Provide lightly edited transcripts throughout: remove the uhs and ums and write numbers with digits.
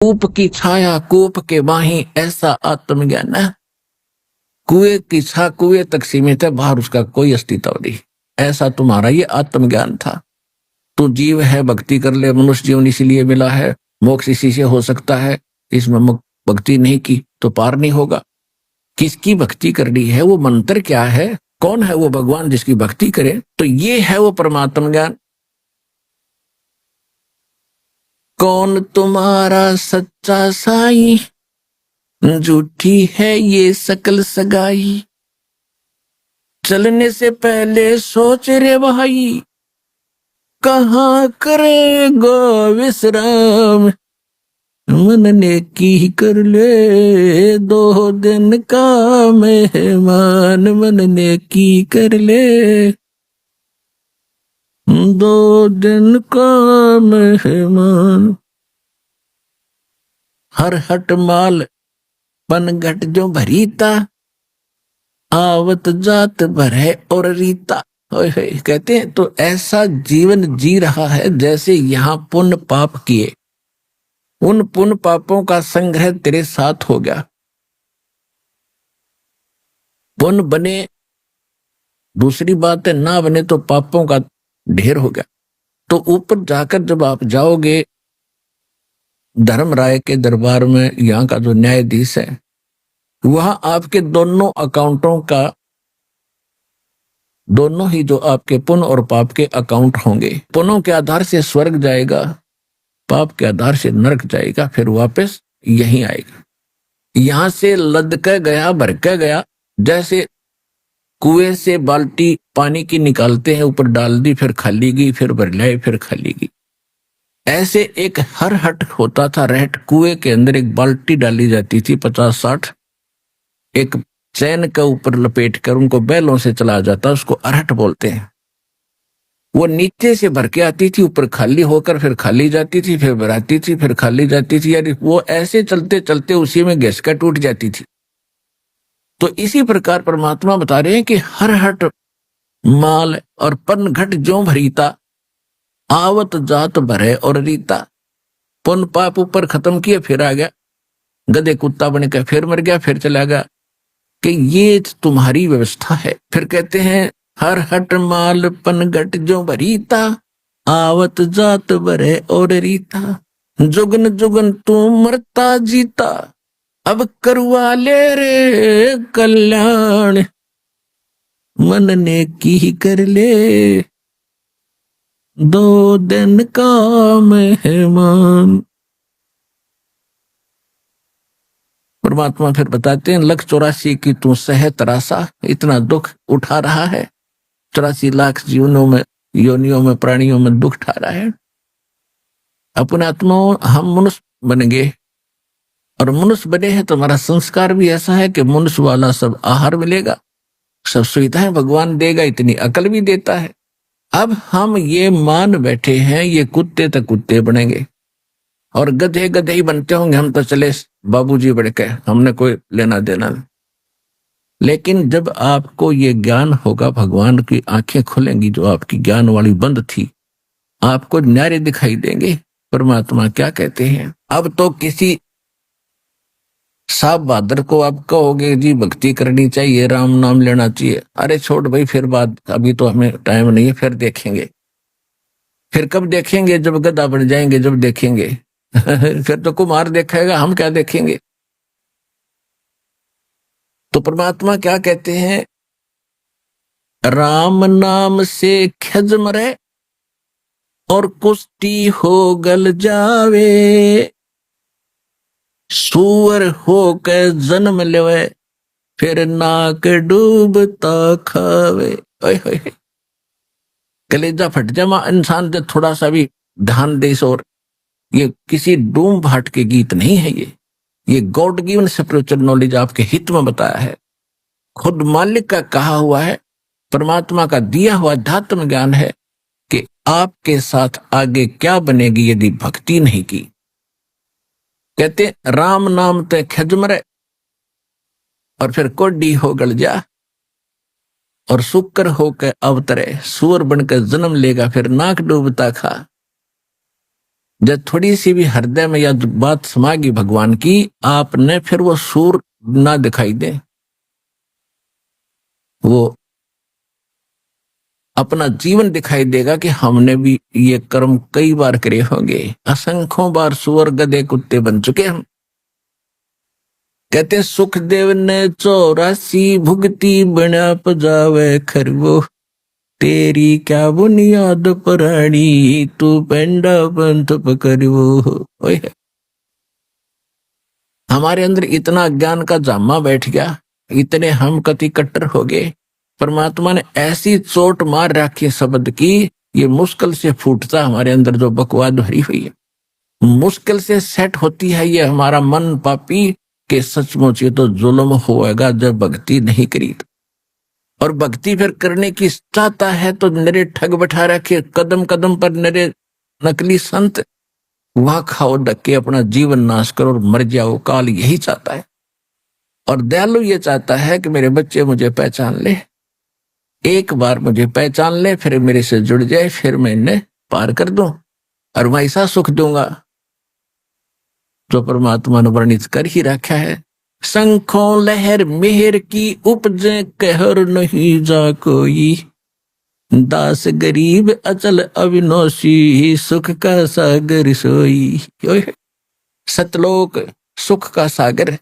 कूप की छाया कूप के बाहीं, ऐसा आत्मज्ञान है। कुएं की छा कुएं तक सीमित है, बाहर उसका कोई अस्तित्व नहीं। ऐसा तुम्हारा ये आत्मज्ञान था। तू जीव है, भक्ति कर ले, मनुष्य जीवन इसीलिए मिला है, मोक्ष इसी से हो सकता है। इसमें भक्ति नहीं की तो पार नहीं होगा। किसकी भक्ति करनी है, वो मंत्र क्या है, कौन है वो भगवान जिसकी भक्ति करे, तो ये है वो परमात्म ज्ञान। कौन तुम्हारा सच्चा साई, झूठी है ये सकल सगाई। चलने से पहले सोच रे भाई, कहाँ करेगा विश्राम। मन ने की कर ले 2 दिन का मेहमान, मन ने की कर ले 2 दिन का मेहमान। हर हट माल पनघट जो भरीता, आवत जात भरे और रीता। कहते हैं तो ऐसा जीवन जी रहा है जैसे यहाँ पुण्य पाप किए, उन पुण्य पापों का संग्रह तेरे साथ हो गया। पुण्य बने, दूसरी बात है ना बने तो पापों का ढेर हो गया। तो ऊपर जाकर जब आप जाओगे धर्मराय के दरबार में, यहाँ का जो न्यायाधीश है, वहां आपके दोनों अकाउंटों का, दोनों ही जो आपके पुण्य और पाप के अकाउंट होंगे, पुण्यों के आधार से स्वर्ग जाएगा, पाप के आधार से नरक जाएगा, फिर वापस यहीं आएगा। यहां से लद के गया, भर के गया, जैसे कुएं से बाल्टी पानी की निकालते हैं, ऊपर डाल दी, फिर खाली गई, फिर भर लाई, फिर खाली गई। ऐसे एक हर हट होता था रहट, कुएं के अंदर एक बाल्टी डाली जाती थी 50-60, एक चैन के ऊपर लपेट कर उनको बैलों से चला जाता, उसको अरहट बोलते हैं। वो नीचे से भर के आती थी, ऊपर खाली होकर फिर खाली जाती थी, फिर भराती थी, फिर खाली जाती थी, यानी वो ऐसे चलते चलते उसी में घिसका टूट जाती थी। तो इसी प्रकार परमात्मा बता रहे हैं कि हर हट माल और पन घट जो भरीता, आवत जात भरे और रीता। पुन पाप ऊपर खत्म किए, फिर आ गया, गधे कुत्ता बन के फिर मर गया, फिर चला गया, कि ये तुम्हारी व्यवस्था है। फिर कहते हैं हर हट माल पन घट जो भरीता, आवत जात भरे और रीता। जुगन जुगन तू मरता जीता, अब करवा ले रे कल्याण। मन ने की कर ले 2 दिन का मेहमान। परमात्मा फिर बताते हैं 1,84,00,000 की तू सह तरासा, इतना दुख उठा रहा है, 84 लाख जीवनों में, योनियों में, प्राणियों में दुख उठा रहा है। अपने आत्माओं हम मनुष्य बन गए, और मनुष्य बने हैं तो हमारा संस्कार भी ऐसा है कि मनुष्य वाला सब आहार मिलेगा, सब सुविधाएं भगवान देगा, इतनी अकल भी देता है। अब हम ये मान बैठे हैं ये कुत्ते तक कुत्ते बनेंगे और गधे गधे ही बनते होंगे, हम तो चले बाबूजी बन के, हमने कोई लेना देना नहीं। लेकिन जब आपको ये ज्ञान होगा, भगवान की आंखें खुलेंगी, जो आपकी ज्ञान वाली बंद थी, आपको न्यारे दिखाई देंगे। परमात्मा क्या कहते हैं, अब तो किसी साहब बहादुर को आप कहोगे जी भक्ति करनी चाहिए, राम नाम लेना चाहिए, अरे छोड़ भाई, फिर बात, अभी तो हमें टाइम नहीं है, फिर देखेंगे। फिर कब देखेंगे, जब गधा बन जाएंगे, जब देखेंगे। फिर तो कुमार देखेगा, हम क्या देखेंगे। तो परमात्मा क्या कहते हैं, राम नाम से खज मरे और कुष्टी हो गल जावे, सूअर होकर जन्म लेवे, फिर नाक डूबता खावे। कलेजा फट जामा इंसान जब थोड़ा सा भी ध्यान दे। और ये किसी डूम भाट के गीत नहीं है, ये गॉड गिवन स्पिरिचुअल नॉलेज आपके हित में बताया है, खुद मालिक का कहा हुआ है, परमात्मा का दिया हुआ अध्यात्म ज्ञान है कि आपके साथ आगे क्या बनेगी यदि भक्ति नहीं की। कहते राम नाम ते खजमरे और फिर कोडी हो गल जा, और शुक्र होकर अवतरे, सूअर बनकर जन्म लेगा, फिर नाक डूबता खा। जब थोड़ी सी भी हृदय में यह बात समागी भगवान की, आपने फिर वो सूर ना दिखाई दे, वो अपना जीवन दिखाई देगा कि हमने भी ये कर्म कई बार करे होंगे, असंख्यों बार सुअर गधे कुत्ते बन चुके हम। कहते सुखदेव ने 84 भुगती बना पजावे खरगो, तेरी क्या बुनियाद परानी, तू पेंडा पंथ पकड़ो। हमारे अंदर इतना ज्ञान का जामा बैठ गया, इतने हम कति कट्टर हो गए, परमात्मा ने ऐसी चोट मार रखी शब्द की, ये मुश्किल से फूटता हमारे अंदर जो बकवाद भरी हुई है, मुश्किल से सेट होती है ये हमारा मन पापी के सचमुच ये तो जुल्म होएगा जब भक्ति नहीं करी। और भक्ति फिर करने की चाहता है तो नरे ठग बैठा रखे, कदम कदम पर नरे नकली संत, वहां खाओ धक्के, अपना जीवन नाश करो और मर जाओ। काल यही चाहता है। और दयालु ये चाहता है कि मेरे बच्चे मुझे पहचान ले, एक बार मुझे पहचान ले, फिर मेरे से जुड़ जाए, फिर मैं इन्हें पार कर दूं और मैं ऐसा सुख दूंगा जो परमात्मा ने वर्णित कर ही रखा है। शंखों लहर मेहर की उपजे, कहर नहीं जा कोई, दास गरीब अचल अविनाशी, सुख का सागर सोई। सतलोक सुख का सागर।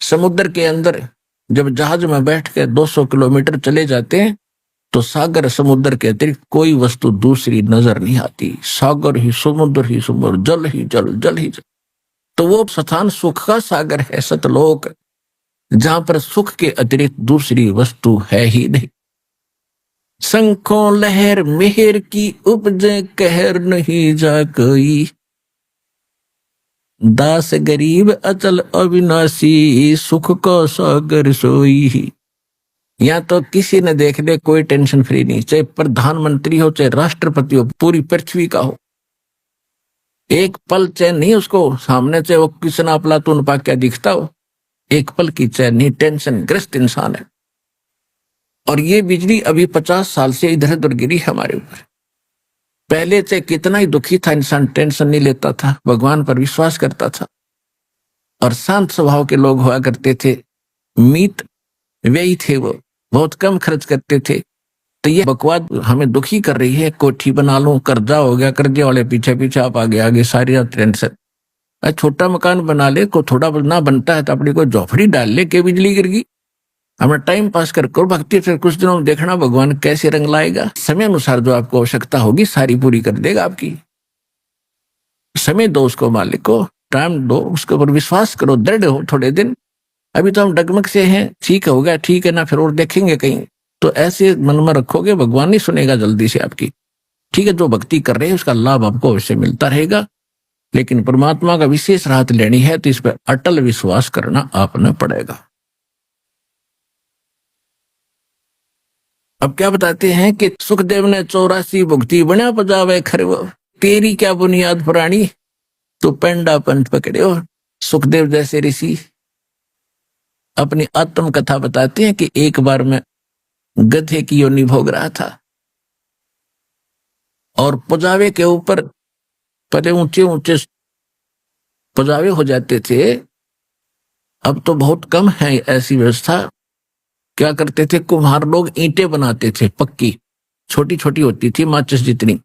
समुद्र के अंदर जब जहाज में बैठ के 200 किलोमीटर चले जाते हैं तो सागर समुद्र के अतिरिक्त कोई वस्तु दूसरी नजर नहीं आती, सागर ही समुद्र ही समुद्र, जल ही जल, जल ही जल। तो वो स्थान सुख का सागर है, सतलोक, जहां पर सुख के अतिरिक्त दूसरी वस्तु है ही नहीं। शंखों लहर मेहर की उपजे, कहर नहीं जा कोई, दास गरीब अचल अविनाशी, सुख का सागर सोई। या तो किसी ने देख ले, कोई टेंशन फ्री नहीं, चाहे प्रधानमंत्री हो चाहे राष्ट्रपति हो, पूरी पृथ्वी का हो, एक पल चैन नहीं उसको, सामने से वो किसना अफलातून पा क्या दिखता हो, एक पल की चैन नहीं, टेंशन ग्रस्त इंसान है। और ये बिजली अभी 50 साल से इधर उधर गिरी हमारे ऊपर। पहले से कितना ही दुखी था इंसान, टेंशन नहीं लेता था, भगवान पर विश्वास करता था और शांत स्वभाव के लोग हुआ करते थे, मीत व्ययी थे, वो बहुत कम खर्च करते थे। तो ये बकवाद हमें दुखी कर रही है, कोठी बना लूं, कर्जा हो गया, कर्जे वाले पीछे पीछे आप आगे आगे, सारी रात टेंशन। छोटा मकान बना ले, को थोड़ा ना बनता है तो अपनी को झोपड़ी डाल ले के बिजली गिर गई, हमें टाइम पास कर करो भक्ति, फिर कुछ दिनों में देखना भगवान कैसे रंग लाएगा। समय अनुसार जो आपको आवश्यकता होगी सारी पूरी कर देगा आपकी। समय दो उसको, मालिक को टाइम दो, उसके ऊपर विश्वास करो, दृढ़ हो थोड़े दिन। अभी तो हम डगमग से हैं, ठीक हो गया ठीक है ना, फिर और देखेंगे कहीं, तो ऐसे मन में रखोगे भगवान नहीं सुनेगा जल्दी से आपकी। ठीक है, जो भक्ति कर रहे हैं उसका लाभ आपको अवश्य मिलता रहेगा, लेकिन परमात्मा का विशेष राहत लेनी है तो इस पर अटल विश्वास करना आपने पड़ेगा। अब क्या बताते हैं कि सुखदेव ने 84 भुगती बना पजावे खरवो, तेरी क्या बुनियाद पुरानी, तो पेंडा पंथ पकड़े हो। सुखदेव जैसे ऋषि अपनी आत्म कथा बताते हैं कि एक बार मैं गधे की योनि भोग रहा था और पजावे के ऊपर पहले ऊंचे ऊंचे पजावे हो जाते थे, अब तो बहुत कम है ऐसी व्यवस्था। क्या करते थे कुम्हार लोग, ईंटें बनाते थे पक्की, छोटी छोटी होती थी माचिस जितनी,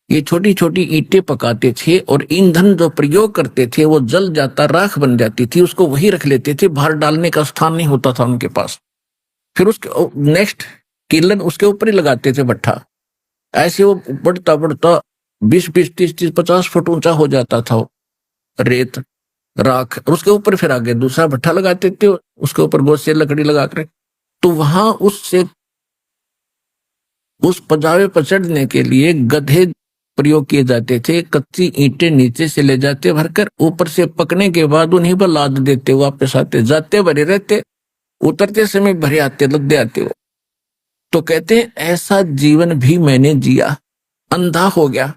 ये छोटी छोटी ईंटें पकाते थे और ईंधन जो प्रयोग करते थे वो जल जाता, राख बन जाती थी, उसको वही रख लेते थे, बाहर डालने का स्थान नहीं होता था उनके पास। फिर उसके नेक्स्ट किलन उसके ऊपर ही लगाते थे भट्ठा, ऐसे वो बढ़ता बढ़ता 20-20, 30-30, 50 फुट ऊंचा हो जाता था रेत राख, और उसके ऊपर फिर आगे दूसरा भट्ठा लगाते थे, उसके ऊपर बहुत से लकड़ी लगा कर। तो वहां उससे उस पजावे पर चढ़ने के लिए गधे प्रयोग किए जाते थे, कच्ची ईंटें नीचे से ले जाते भरकर, ऊपर से पकने के बाद उन्हीं पर लाद देते, वापस आते, जाते भरे रहते, उतरते समय भरे आते, लद्दे आते हो। तो कहते हैं ऐसा जीवन भी मैंने जिया, अंधा हो गया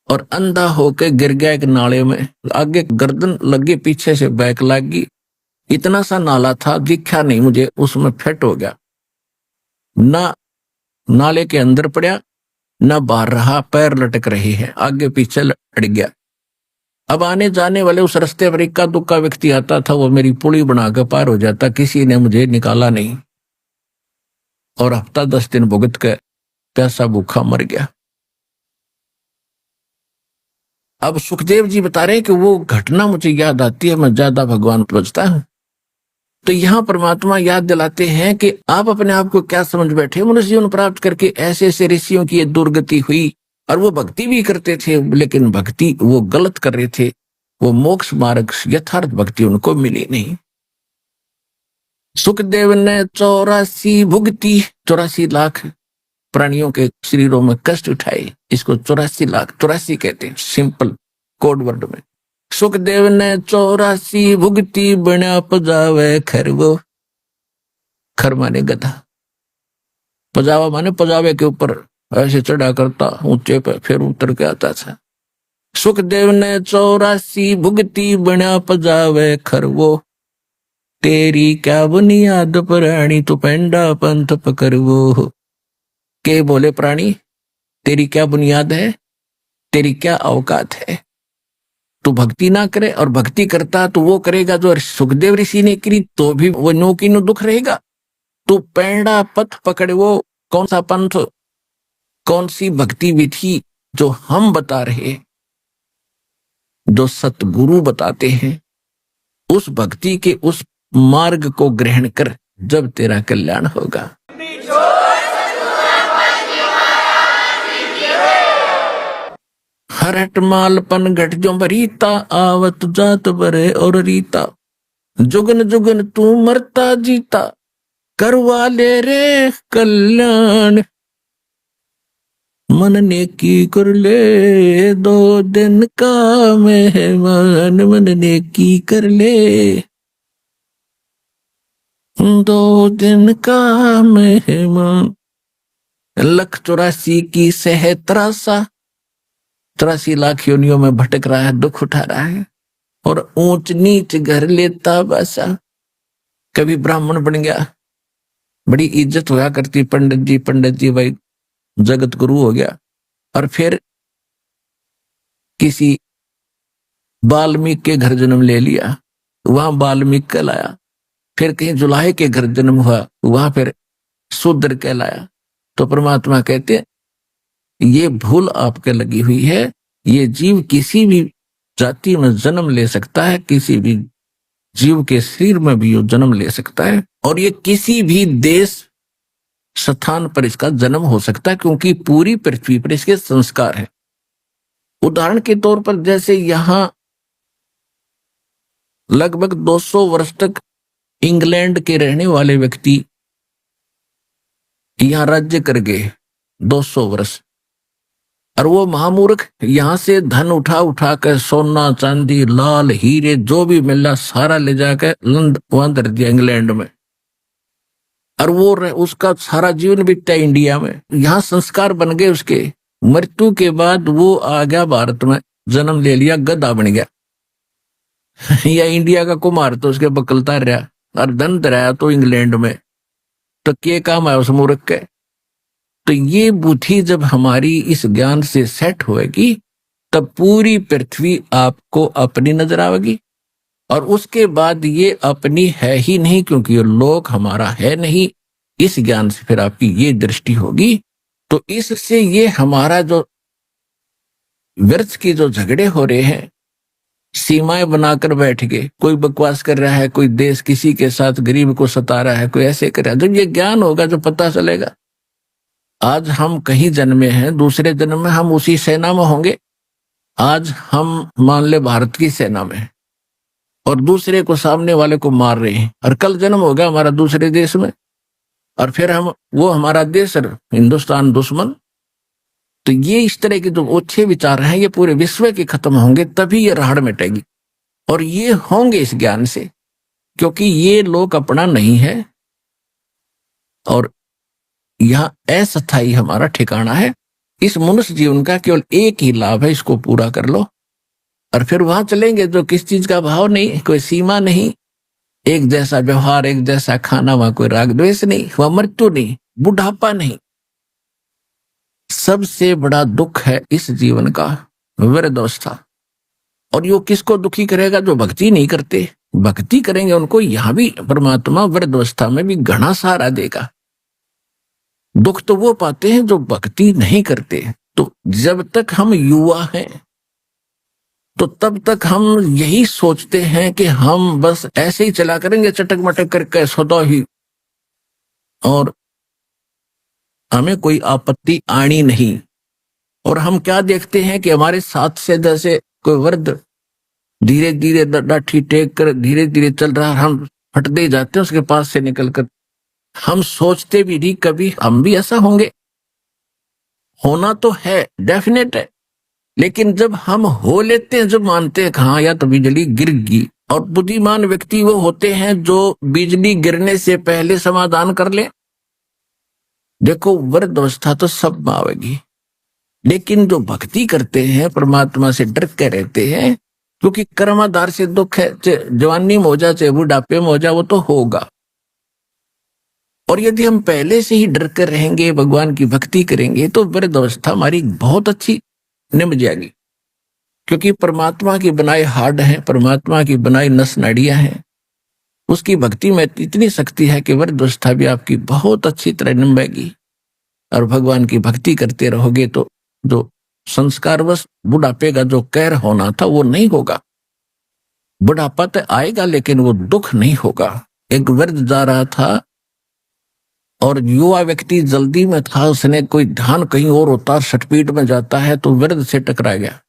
और अंधा होके गिर गया एक नाले में, आगे गर्दन लगी, पीछे से बैक लगी, इतना सा नाला था दिखा नहीं मुझे, उसमें फिट हो गया, ना नाले के अंदर पड़ा न बाहर रहा, पैर लटक रहे हैं, आगे पीछे लट गया। अब आने जाने वाले उस रास्ते पर इक्का दुक्का व्यक्ति आता था, वो मेरी पुली बनाकर पार हो जाता, किसी ने मुझे निकाला नहीं और हफ्ता 10 दिन भुगत कर प्यासा भूखा मर गया। अब सुखदेव जी बता रहे हैं कि वो घटना मुझे याद आती है, मैं ज्यादा भगवान बचता हूं। तो यहां परमात्मा याद दिलाते हैं कि आप अपने आप को क्या समझ बैठे, मनुष्य जीवन प्राप्त करके ऐसे ऐसे ऋषियों की ये दुर्गति हुई, और वो भक्ति भी करते थे, लेकिन भक्ति वो गलत कर रहे थे, वो मोक्ष मार्ग यथार्थ भक्ति उनको मिली नहीं। सुखदेव ने 84 भुगती, 84 लाख प्राणियों के शरीरों में कष्ट उठाए, इसको 84 लाख 84 कहते हैं सिंपल कोड वर्ड में। सुखदेव ने 84 भुगती, बना पजावे खरवो, खर माने गधा, पजावा माने पजावे के ऊपर ऐसे चढ़ा करता ऊंचे पे, फिर उतर के आता था। सुखदेव ने 84 भुगती, बना पजावे खरवो, तेरी क्या बुनियाद प्राणी, तू पेंडा पंथ पकड़वो। के बोले प्राणी, तेरी क्या बुनियाद है, तेरी क्या औकात है, तू भक्ति ना करे, और भक्ति करता तो वो करेगा जो सुखदेव ऋषि ने करी, तो भी वो नो की नो दुख रहेगा। तू पेंडा पथ पकड़े, वो कौन सा पंथ, कौन सी भक्ति विधि जो हम बता रहे, जो सतगुरु बताते हैं, उस भक्ति के उस मार्ग को ग्रहण कर, जब तेरा कल्याण होगा। हरट मालपन घट जो बरीता, आवत जात बरे और रीता, जुगन जुगन तू मरता जीता, करवा ले रे कल्याण, मन ने की कर ले 2 दिन का मेहमान, मन ने की कर ले 2 दिन का मेहमान। 1,84,000 की सह त्रासा, 83 लाख योनियों में भटक रहा है, दुख उठा रहा है, और ऊंच नीच घर लेता बसा। कभी ब्राह्मण बन गया, बड़ी इज्जत हुआ करती, पंडित जी भाई जगत गुरु हो गया, और फिर किसी वाल्मीकि के घर जन्म ले लिया, वहां वाल्मीकि कहलाया। फिर कहीं जुलाहे के घर जन्म हुआ, वहां फिर शूद्र कहलाया। तो परमात्मा कहते ये भूल आपके लगी हुई है, ये जीव किसी भी जाति में जन्म ले सकता है, किसी भी जीव के शरीर में भी वो जन्म ले सकता है, और ये किसी भी देश स्थान पर इसका जन्म हो सकता है, क्योंकि पूरी पृथ्वी पर इसके संस्कार है। उदाहरण के तौर पर जैसे यहां लगभग 200 वर्ष तक इंग्लैंड के रहने वाले व्यक्ति यहां राज्य कर गए 200 वर्ष, और वो महामूर्ख यहां से धन उठा कर, सोना चांदी लाल हीरे जो भी मिला सारा ले जाकर वहां धर दिया इंग्लैंड में, और वो उसका सारा जीवन बीतता है इंडिया में। यहाँ संस्कार बन गए, उसके मृत्यु के बाद वो आ गया भारत में, जन्म ले लिया, गधा बन गया या इंडिया का कुमार तो उसके बकलता रहा, और धन धराया तो इंग्लैंड में, तो क्या काम है उस मूर्ख के। तो ये बुद्धि जब हमारी इस ज्ञान से सेट होएगी, तब पूरी पृथ्वी आपको अपनी नजर आएगी, और उसके बाद ये अपनी है ही नहीं, क्योंकि ये लोक हमारा है नहीं। इस ज्ञान से फिर आपकी ये दृष्टि होगी, तो इससे ये हमारा जो व्यर्थ के जो झगड़े हो रहे हैं, सीमाएं बनाकर बैठ गए, कोई बकवास कर रहा है, कोई देश किसी के साथ गरीब को सता रहा है, कोई ऐसे कर रहा है, जब ये ज्ञान होगा जो पता चलेगा आज हम कहीं जन्मे हैं, दूसरे जन्म में हम उसी सेना में होंगे। आज हम मान ले भारत की सेना में हैं और दूसरे को, सामने वाले को मार रहे हैं, और कल जन्म होगा हमारा दूसरे देश में, और फिर वो हमारा देश हिंदुस्तान दुश्मन। तो ये इस तरह के जो अच्छे विचार हैं, ये पूरे विश्व के खत्म होंगे, तभी ये राहड़ मिटेगी, और ये होंगे इस ज्ञान से, क्योंकि ये लोग अपना नहीं है, और यहाँ अस्थायी हमारा ठिकाना है। इस मनुष्य जीवन का केवल एक ही लाभ है, इसको पूरा कर लो, और फिर वहां चलेंगे जो किस चीज का भाव नहीं, कोई सीमा नहीं, एक जैसा व्यवहार, एक जैसा खाना, वहां कोई राग द्वेष नहीं, वहां मृत्यु नहीं, बुढ़ापा नहीं, सबसे बड़ा दुख है इस जीवन का वृद्धावस्था। और यो किसको दुखी करेगा? जो भक्ति नहीं करते। भक्ति करेंगे उनको यहां भी परमात्मा वृद्धावस्था में भी घना सहारा देगा। दुख तो वो पाते हैं जो भक्ति नहीं करते। तो जब तक हम युवा हैं तो तब तक हम यही सोचते हैं कि हम बस ऐसे ही चला करेंगे चटक मटक करके सदा ही, और हमें कोई आपत्ति आनी नहीं। और हम क्या देखते हैं कि हमारे साथ से जैसे कोई वृद्ध धीरे धीरे लाठी टेक कर धीरे धीरे चल रहा, हम हटते जाते हैं उसके पास से निकलकर। हम सोचते भी नहीं कभी हम भी ऐसा होंगे। होना तो है, डेफिनेट है, लेकिन जब हम हो लेते हैं, जब मानते हैं हाँ या तो बिजली गिर गई। और बुद्धिमान व्यक्ति वो होते हैं जो बिजली गिरने से पहले समाधान कर ले। देखो वृद्धावस्था तो सब में आवेगी, लेकिन जो भक्ति करते हैं परमात्मा से डर के रहते हैं, क्योंकि कर्माधार से दुख है, जवानी में हो जा चाहे बुढ़ापे में हो जा, वो तो होगा। और यदि हम पहले से ही डर कर रहेंगे, भगवान की भक्ति करेंगे, तो वृद्धावस्था हमारी बहुत अच्छी निम जाएगी। क्योंकि परमात्मा की बनाई हार्ड है, परमात्मा की बनाई नस नाड़ियां हैं, उसकी भक्ति में इतनी शक्ति है कि वृद्धावस्था भी आपकी बहुत अच्छी तरह निभाएगी। और भगवान की भक्ति करते रहोगे तो जो संस्कारवश बुढ़ापे का जो कहर होना था वो नहीं होगा। बुढ़ापा तो आएगा लेकिन वो दुख नहीं होगा। एक वृद्ध जा रहा था और युवा व्यक्ति जल्दी में था, उसने कोई ध्यान कहीं और होता, स्पीड में जाता है तो वृद्ध से टकरा गया।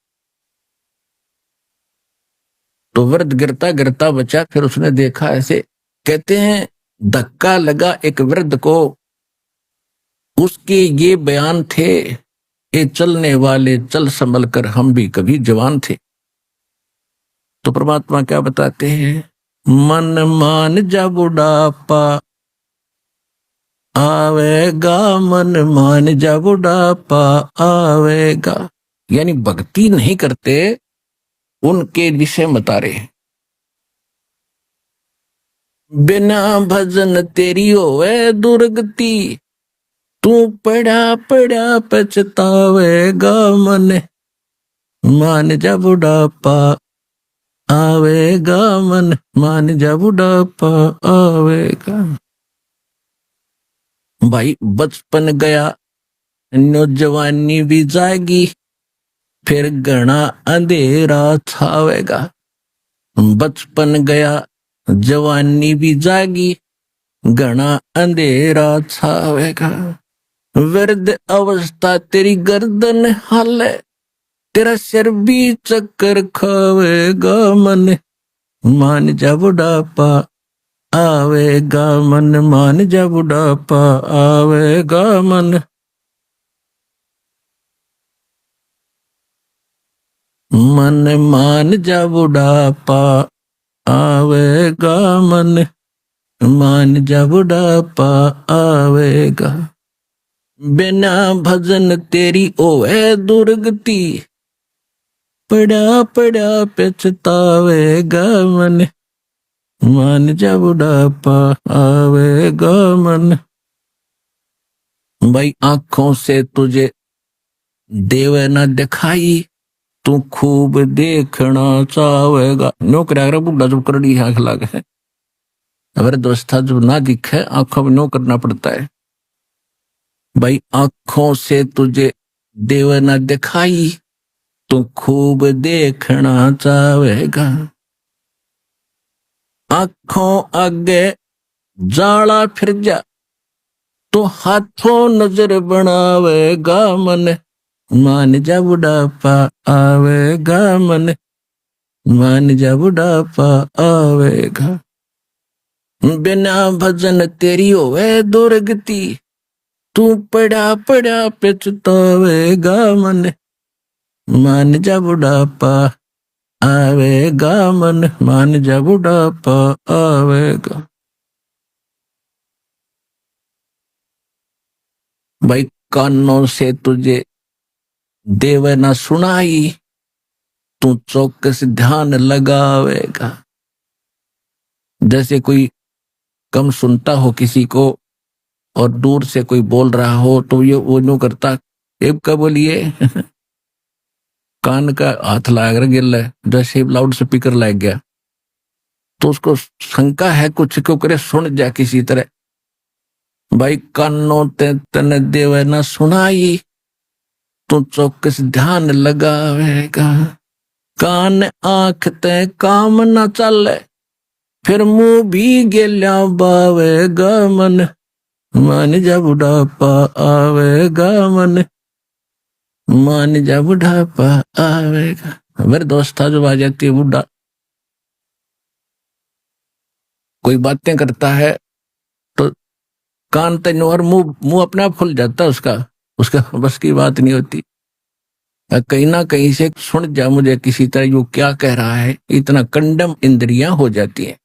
तो वृद्ध गिरता गिरता बचा। फिर उसने देखा ऐसे, कहते हैं धक्का लगा एक वृद्ध को, उसके ये बयान थे, ये चलने वाले चल संभल कर हम भी कभी जवान थे। तो परमात्मा क्या बताते हैं? मन मान जा बुढ़ापा आवेगा, मन मान जा बुढ़ापा आवेगा। यानी भक्ति नहीं करते उनके विषय बता रहे। बिना भजन तेरी होवे दुर्गति, तू पड़ा पड़ा पछतावेगा, मन मान जा बुढ़ापा आवेगा, मन मान जा बुढ़ापा आवेगा। भाई बचपन गया नौजवानी भी जाएगी, फिर घना अंधेरा छावेगा। बचपन गया जवानी भी जाएगी, घना अंधेरा छावेगा। वृद्ध अवस्था तेरी गर्दन हाले, तेरा सिर भी चक्कर खावेगा, मन मान जा बुढ़ापा आवेगा, मन मान जा बुढ़ापा आवेगा, मन मन मान जा बुढ़ापा आवेगा, मन मान जा बुढ़ापा आवेगा। बिना भजन तेरी ओए दुर्गति, पड़ा पड़ा पछतावेगा, मन मान जा बुढ़ापा आवेगा, मन। भाई आंखों से तुझे देव न दिखाई, तू खूब देखना चाहेगा। नौकरी बुढ़ा जब करनी आंख लागे है, अगर दोस्ता जब ना दिखे आंखों में नो करना पड़ता है। भाई आंखों से तुझे देव न दिखाई, तू खूब देखना चाहेगा। आंखों आगे जाला फिर जा, तो हाथों नजर बनावेगा, मन मान जा बुढ़ापा आवेगा, मन मान जा बुढ़ापा आवेगा। बिना भजन तेरी होवे दुर्गति, तू पड़ा पड़ा पछतावेगा, मन मान जा बुढ़ापा आवेगा, मन मान जा बुढ़ापा आवेगा। भाई कानों से तुझे देव न सुनाई, तू चौकस ध्यान लगावेगा। जैसे कोई कम सुनता हो किसी को और दूर से कोई बोल रहा हो तो ये वो यूं करता एक का बोलिए कान का हाथ लाग रहा गिर है, जैसे लाउड स्पीकर लग गया तो उसको शंका है कुछ क्यों करे सुन जा किसी तरह। भाई कानों ते तन देवे ना सुनाई, तो चौकस ध्यान लगावेगा। कान आंख ते काम न चले, फिर मुंह भी गेल्या बावेगा मन। मान जा बुढ़ापा आवेगा मन, मान जा बुढ़ापा आवेगा। मेरे दोस्त था जो आ जाती है बुढ़ा, कोई बातें करता है तो कान तन और मुंह मुंह अपने आप खुल जाता है उसका, उसका बस की बात नहीं होती। कहीं ना कहीं से सुन जा मुझे किसी तरह जो क्या कह रहा है, इतना कंडम इंद्रियां हो जाती हैं।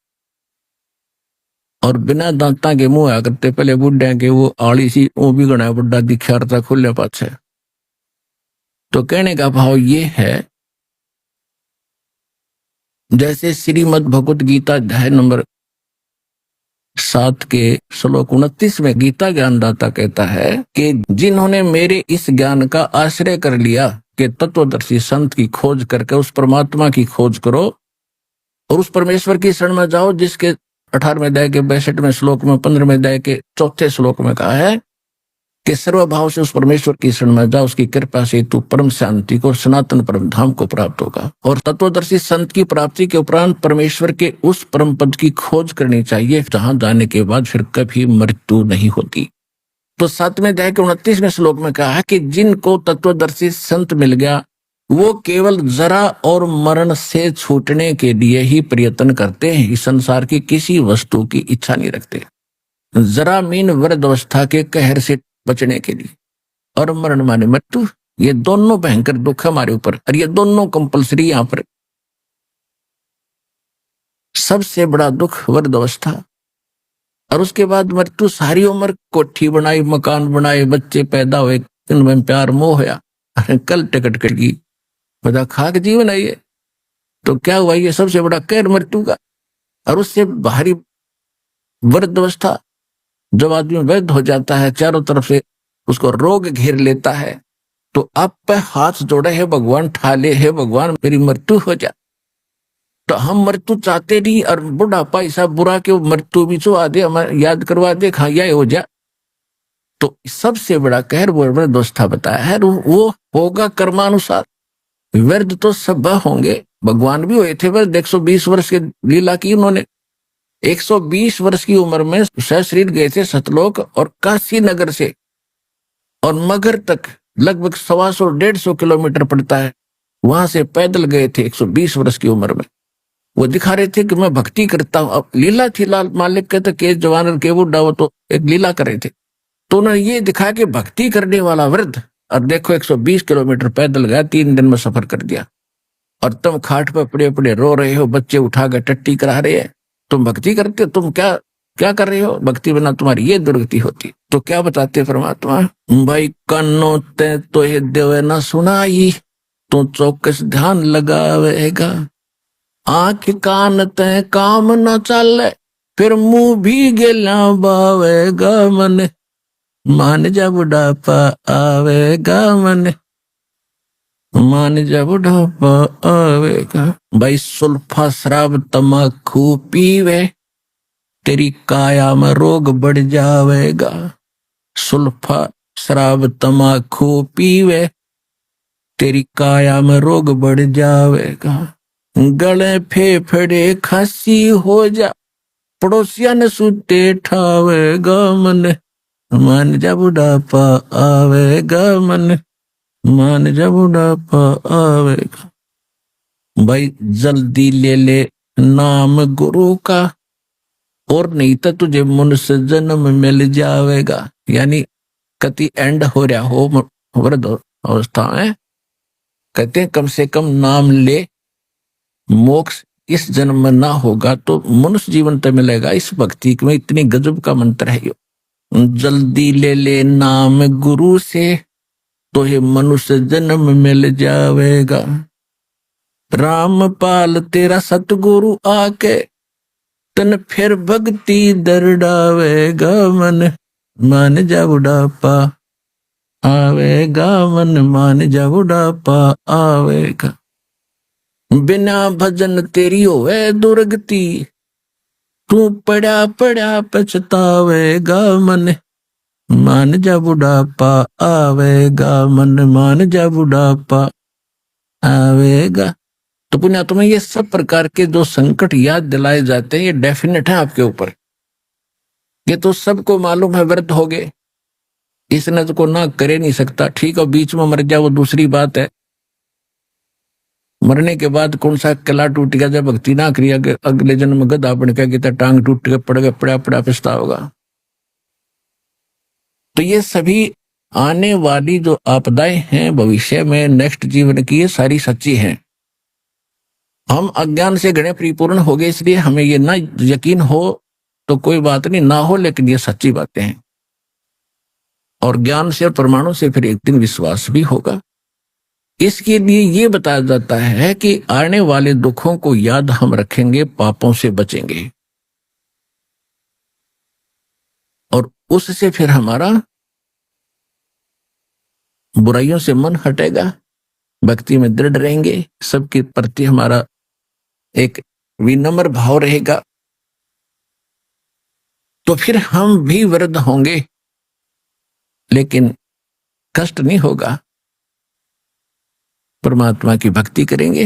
और बिना दांता के मुंह आया करते पहले बुढ़े के वो आड़ी सी वो भी गणा बुढ़ा दिखाता खुले पाछे। तो कहने का भाव ये है, जैसे श्रीमद् भगवत गीता अध्याय नंबर 7 के श्लोक 29 में गीता ज्ञानदाता कहता है कि जिन्होंने मेरे इस ज्ञान का आश्रय कर लिया कि तत्वदर्शी संत की खोज करके उस परमात्मा की खोज करो और उस परमेश्वर की शरण में जाओ, जिसके 18वें अध्याय के 62वें श्लोक में 15वें अध्याय के 4थे श्लोक में कहा है कि सर्वभाव से उस परमेश्वर की शरण में जाओ, उसकी कृपा से तू परम शांति को सनातन परम धाम को प्राप्त होगा। और तत्वदर्शी संत की प्राप्ति के उपरांत परमेश्वर के उस परम पद की खोज करनी चाहिए, जहां जाने के बाद फिर कभी मृत्यु नहीं होती। तो 7वें अध्याय के 29वें श्लोक में कहा है कि जिनको तत्वदर्शी संत मिल गया वो केवल जरा और मरण से छूटने के लिए ही प्रयत्न करते हैं, इस संसार की किसी वस्तु की इच्छा नहीं रखते। जरा मीन वृद्ध अवस्था के कहर से बचने के लिए, और मरण माने मृत्यु, ये दोनों भयंकर दुख है हमारे ऊपर, और ये दोनों कंपलसरी यहां पर। सबसे बड़ा दुख वृद्ध अवस्था, और उसके बाद मृत्यु। सारी उम्र कोठी बनाई, मकान बनाए, बच्चे पैदा हुए, इनमें प्यार मोह होया, कल टिकट कटगी, बता खाक जीवन है ये। तो क्या हुआ, ये सबसे बड़ा कहर मृत्यु का। और उससे बाहरी वृद्ध अवस्था, जब आदमी वृद्ध हो जाता है, चारों तरफ से उसको रोग घेर लेता है, तो आप पे हाथ जोड़े है भगवान, ठाले है भगवान मेरी मृत्यु हो जा। तो हम मृत्यु चाहते नहीं, और बुढ़ापा ऐसा बुरा कि मृत्यु भी चुआ दे, हमारे याद करवा दे, खाया हो जा। तो सबसे बड़ा कहर वो वृद्धावस्था बताया है, वो होगा कर्मानुसार। वृद्ध तो सब होंगे, भगवान भी हुए थे वृद्ध, 120 वर्ष की लीला की उन्होंने। 120 वर्ष की उम्र में सशरीर गए थे सतलोक, और काशी नगर से और मगर तक लगभग 125-150 किलोमीटर पड़ता है, वहां से पैदल गए थे 120 वर्ष की उम्र में। वो दिखा रहे थे कि मैं भक्ति करता हूं। अब लीला थी, लाल मालिक कहते के जवान और के बुढ़ा, वो तो एक लीला कर रहे थे। तो उन्होंने ये दिखा कि भक्ति करने वाला वृद्ध, और देखो 120 किलोमीटर पैदल गया, 3 दिन में सफर कर दिया। और तुम खाट पर पड़े पड़े रो रहे हो, बच्चे उठा कर टट्टी करा रहे हैं, तुम भक्ति करते हो, तुम क्या क्या कर रहे हो, भक्ति बिना तुम्हारी ये दुर्गति होती। तो क्या बताते परमात्मा, भाई कानों ते तो ये देवे ना सुनाई, तो चौकस ध्यान लगावेगा। आंख कान ते काम न चले, फिर मुंह भी गेला बावेगा मन। मान जा बुढ़ापा आवेगा मन, मान जा बुढ़ापा आवेगा। भाई सुल्फा शराब तमाकू पीवे, तेरी काया में रोग बढ़ जावेगा। सुल्फा शराब तमाकू पीवे, तेरी काया में रोग बढ़ जावेगा। गले फेफड़े खांसी हो जा, पड़ोसिया ने सुते ठावेगा मन। मान जा बुढ़ापा आवेगा मन, मान जा बुढ़ापा आवेगा। भाई जल्दी ले ले नाम गुरु का, और नहीं तो तुझे मनुष्य जन्म मिल जावेगा। यानी कति एंड हो रहा हो वृद्ध अवस्था में, कहते हैं कम से कम नाम ले, मोक्ष इस जन्म में ना होगा तो मनुष्य जीवन तो मिलेगा। इस भक्ति में इतनी गजब का मंत्र है। जल्दी ले ले नाम गुरु से, तो ये मनुष्य जन्म मिल जावेगा। रामपाल तेरा सतगुरु आके, तन फिर भक्ति दरडावेगा मन। मान जा बुढ़ापा आवेगा, मन मान जा बुढ़ापा आवेगा। बिना भजन तेरी होवे दुर्गति, तू पड़ा पड़ा पछतावेगा। मन मान जा बुढ़ापा आवेगा, मन मान जा बुढ़ापा आवेगा। तो पुण्यात्मा, ये सब प्रकार के जो संकट याद दिलाए जाते हैं ये डेफिनेट है आपके ऊपर। ये तो सबको मालूम है, व्रत हो गए, इसने तो को ना करे नहीं सकता। ठीक है, बीच में मर जाए वो दूसरी बात है। मरने के बाद कौन सा किला टूट गया, जब भक्ति ना करी अगले जन्म में गधा बन के टांग टूट के पड़ गया, पड़ा पड़ा पिछता होगा। तो ये सभी आने वाली जो आपदाएं हैं भविष्य में, नेक्स्ट जीवन की, ये सारी सच्ची हैं। हम अज्ञान से घणे परिपूर्ण हो गए, इसलिए हमें ये ना यकीन हो तो कोई बात नहीं, ना हो लेकिन ये सच्ची बातें हैं। और ज्ञान से और प्रमाणों से फिर एक दिन विश्वास भी होगा। इसके लिए ये बताया जाता है कि आने वाले दुखों को याद हम रखेंगे, पापों से बचेंगे, और उससे फिर हमारा बुराइयों से मन हटेगा, भक्ति में दृढ़ रहेंगे, सबके प्रति हमारा एक विनम्र भाव रहेगा। तो फिर हम भी वृद्ध होंगे लेकिन कष्ट नहीं होगा, परमात्मा की भक्ति करेंगे,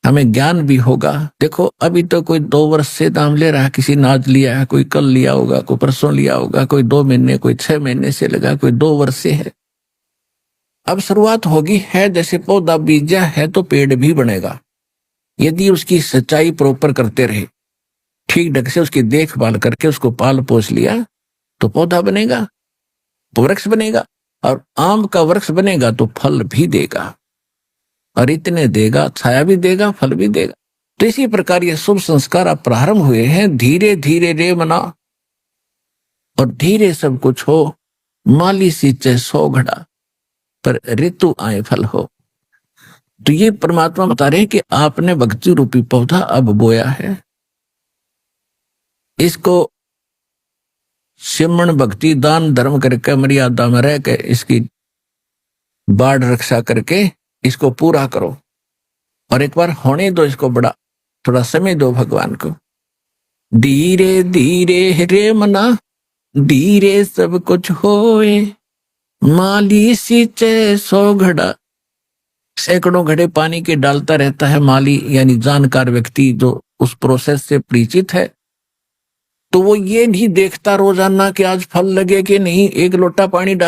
हमें ज्ञान भी होगा। देखो अभी तो कोई 2 वर्ष से दाम ले रहा है, किसी ने आज लिया है, कोई कल लिया होगा, कोई परसों लिया होगा, कोई 2 महीने, कोई 6 महीने से लगा, कोई 2 वर्ष से है। अब शुरुआत होगी है, जैसे पौधा बीजा है तो पेड़ भी बनेगा। यदि उसकी सच्चाई प्रॉपर करते रहे, ठीक ढंग से उसकी देखभाल करके उसको पाल पोस लिया तो पौधा बनेगा, वृक्ष बनेगा, और आम का वृक्ष बनेगा तो फल भी देगा, और इतने देगा, छाया भी देगा, फल भी देगा। तो इसी प्रकार ये शुभ संस्कार अब प्रारंभ हुए हैं। धीरे धीरे रे मना, और धीरे सब कुछ हो, माली सींचे 100 घड़ा, पर ऋतु आए फल हो। तो ये परमात्मा बता रहे हैं कि आपने भक्ति रूपी पौधा अब बोया है, इसको सिमरण भक्ति दान धर्म करके मर्यादा में रह के इसकी बाढ़ रक्षा करके इसको पूरा करो, और एक बार होने दो इसको, बड़ा थोड़ा समय दो भगवान को। धीरे धीरे रे मना, धीरे सब कुछ होए, माली सींचे 100 घड़ा। सैकड़ों घड़े पानी के डालता रहता है माली, यानी जानकार व्यक्ति जो उस प्रोसेस से परिचित है। तो वो ये नहीं देखता रोजाना कि आज फल लगे कि नहीं, एक लोटा पानी डाल